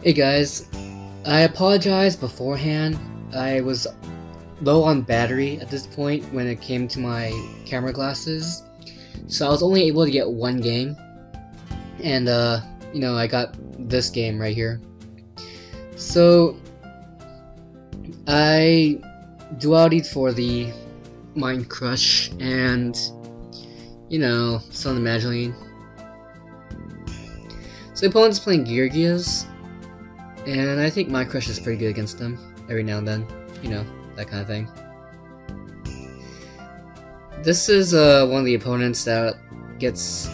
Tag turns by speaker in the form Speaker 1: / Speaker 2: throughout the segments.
Speaker 1: Hey guys, I apologize beforehand. I was low on battery at this point when it came to my camera glasses, so I was only able to get one game, and I got this game right here. So I dualed for the Mind Crush and some of the Madolche. So the opponent's playing Geargias, and I think Mind Crush is pretty good against them every now and then, that kind of thing. This is one of the opponents that gets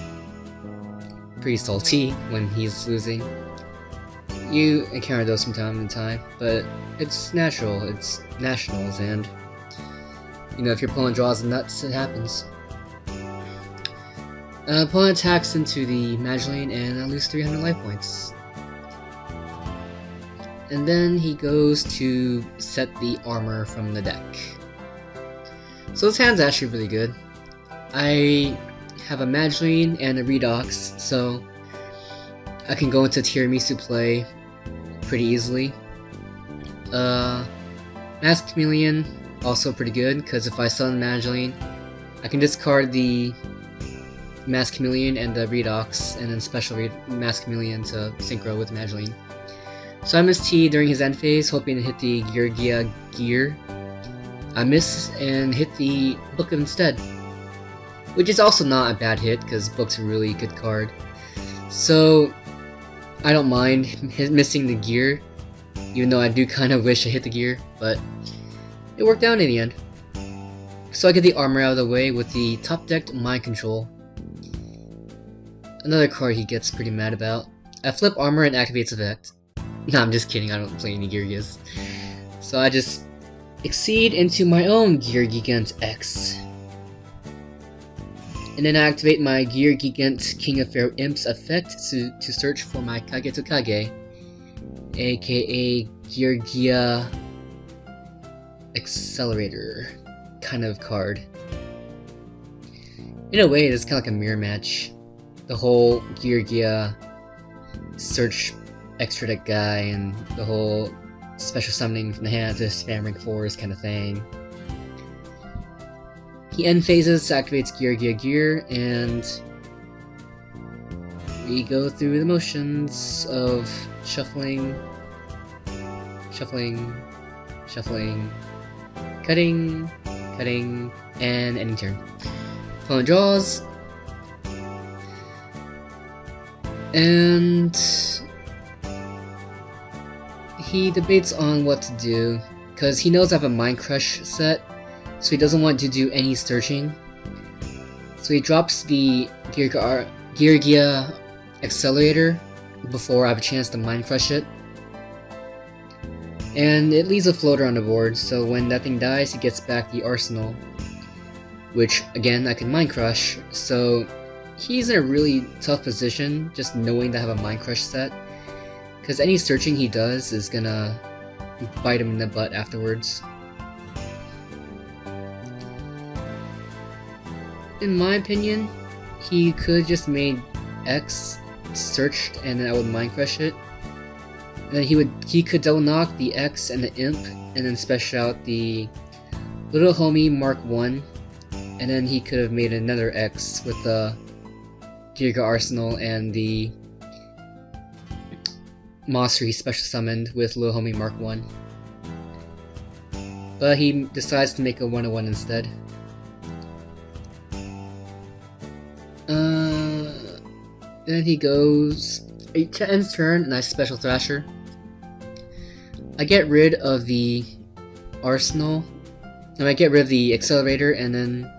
Speaker 1: pretty salty when he's losing. You encounter those from time to time, but it's natural, it's nationals, and if your opponent draws the nuts, it happens. Opponent attacks into the Madolche and I lose 300 life points. And then he goes to set the armor from the deck. So this hand's actually really good. I have a Madolche and a Redox, so I can go into Tiaramisu play pretty easily. Masked Chameleon, also pretty good, because if I summon Madolche, I can discard the Masked Chameleon and the Redox, and then special Masked Chameleon to synchro with Madolche. So I missed T during his end phase, hoping to hit the Geargia gear. I missed and hit the Book instead, which is also not a bad hit, because Book's a really good card. So I don't mind missing the gear, even though I do kind of wish I hit the gear, but it worked out in the end. So I get the armor out of the way with the top decked Mind Control. Another card he gets pretty mad about. I flip armor and activates effect. No, I'm just kidding, I don't play any Geargias. So I just exceed into my own Geargigant X. And then I activate my Geargigant King of Pharaoh Imp's effect to search for my Kage to Kage, aka Geargia Accelerator kind of card. In a way, it's kind of like a mirror match. The whole Geargia search extra deck guy and the whole special summoning from the hand to spam rank 4s kind of thing. He end phases, activates Geargia gear, and we go through the motions of shuffling, cutting, and ending turn. Opponent draws, and he debates on what to do, because he knows I have a Mind Crush set, so he doesn't want to do any searching. So he drops the Geargia Accelerator before I have a chance to Mind Crush it. And it leaves a floater on the board, so when that thing dies, he gets back the Arsenal, which, again, I can Mind Crush, so he's in a really tough position just knowing that I have a Mind Crush set, because any searching he does is gonna bite him in the butt afterwards. In my opinion, he could just made X searched and then I would Mind Crush it. And then he could double knock the X and the Imp and then special out the Little Homie Mark 1, and then he could have made another X with the Geargia Arsenal and the monster he special summoned with Little Homie Mark 1. But he decides to make a 101 instead. Then he goes, it ends turn, and I special Thrasher. I get rid of the Arsenal, and I get rid of the Accelerator, and then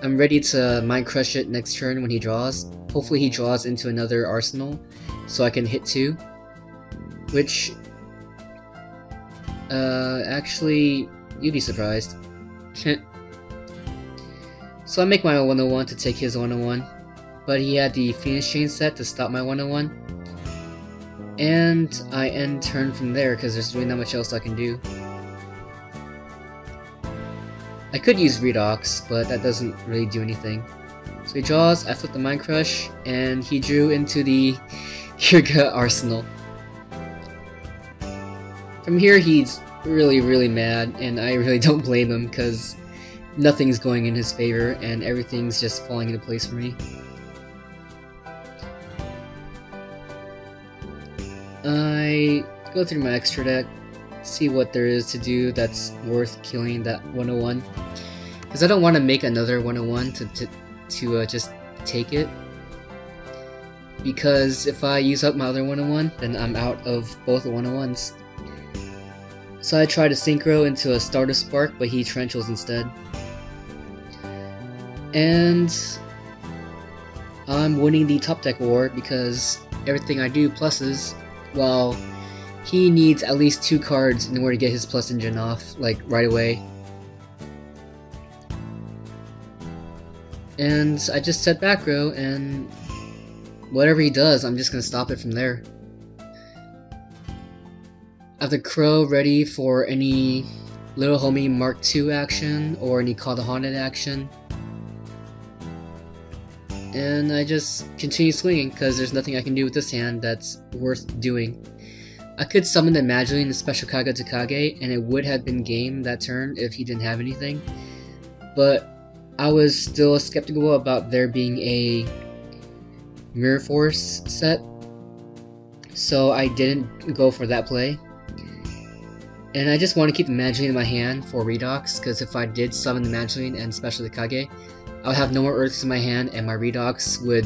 Speaker 1: I'm ready to Mind Crush it next turn when he draws. Hopefully he draws into another Arsenal, so I can hit 2. Which, actually, you'd be surprised. So I make my 101 to take his 101, but he had the Phoenix Chain set to stop my 101. And I end turn from there, because there's really not much else I can do. I could use Redox, but that doesn't really do anything. So he draws, I flip the Mind Crush, and he drew into the Geargia Arsenal. From here, he's really mad, and I really don't blame him, because nothing's going in his favor, and everything's just falling into place for me. I go through my extra deck, see what there is to do that's worth killing that 101, because I don't want to make another 101 to just take it, because if I use up my other 101, then I'm out of both the 101s. So I try to synchro into a starter spark, but he torrentials instead. And I'm winning the top deck war because everything I do pluses, while he needs at least 2 cards in order to get his plus engine off, like right away. And I just set back row, and whatever he does, I'm just gonna stop it from there. I have the Crow ready for any Little Homie Mark II action or any Call the Haunted action. And I just continue swinging because there's nothing I can do with this hand that's worth doing. I could summon the Madolche and Special Kaga to Kage, and it would have been game that turn if he didn't have anything. But I was still skeptical about there being a Mirror Force set, so I didn't go for that play. And I just want to keep the Madolche in my hand for Redox, because if I did summon the Madolche and Special Kage, I would have no more Earths in my hand, and my Redox would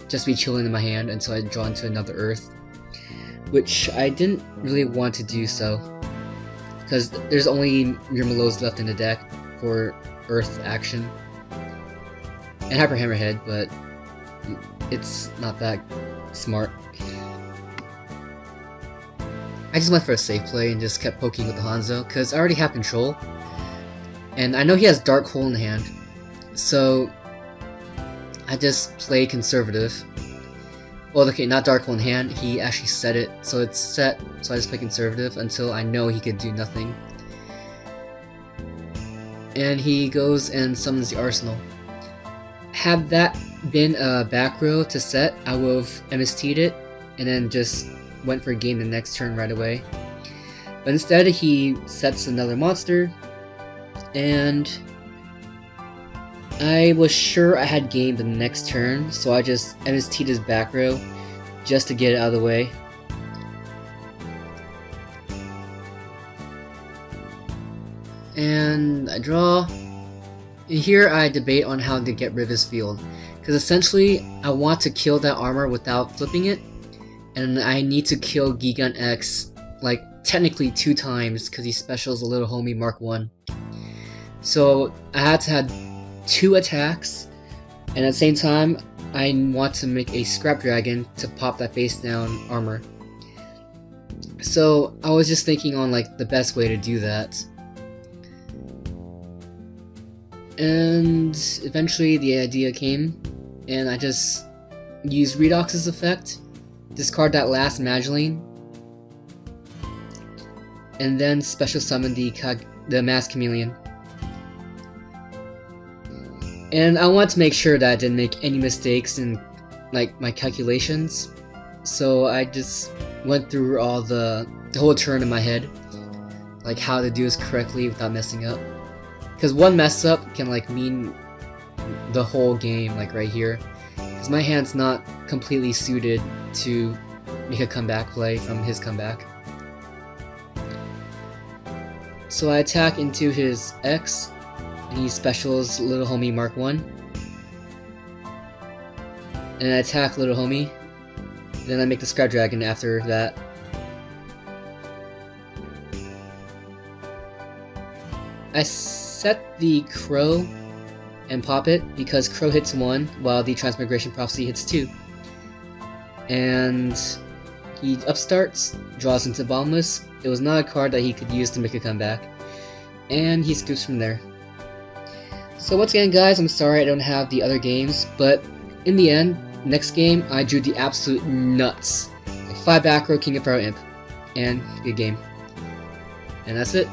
Speaker 1: just be chilling in my hand until I draw into another Earth. Which I didn't really want to do so, because there's only Murmelos left in the deck for Earth action. And Hyper Hammerhead, but it's not that smart. I just went for a safe play and just kept poking with the Hanzo, because I already have control. And I know he has Dark Hole in hand, so I just play conservative. Well, okay, not Dark Hole in hand, he actually set it, so it's set, so I just play conservative until I know he could do nothing. And he goes and summons the Arsenal. Had that been a back row to set, I would have MST'd it, and then just went for a game the next turn right away. But instead he sets another monster, and I was sure I had game the next turn, so I just MST'd his back row just to get it out of the way. And I draw. And here I debate on how to get rid of his field, because essentially I want to kill that armor without flipping it, and I need to kill Gigan X like technically 2 times because he specials a Little Homie Mark I. So I had to have 2 attacks, and at the same time I want to make a Scrap Dragon to pop that face down armor. So I was just thinking on like the best way to do that. And eventually the idea came, and I just used Redox's effect, discard that last Madolche, and then special summon the Masked Chameleon. And I want to make sure that I didn't make any mistakes in like my calculations, so I just went through all the whole turn in my head, like how to do this correctly without messing up. Because one mess up can like mean the whole game, like right here. Because my hand's not completely suited to make a comeback play from his comeback. So I attack into his X, and he specials Little Homie Mark I. And I attack Little Homie. Then I make the Scrap Dragon after that. I set the Crow and pop it because Crow hits 1 while the Transmigration Prophecy hits 2. And he upstarts, draws into Bottomless. It was not a card that he could use to make a comeback. And he scoops from there. So once again guys, I'm sorry I don't have the other games, but in the end, next game I drew the absolute nuts. Like 5 back row King of Pharaoh Imp. And good game. And that's it.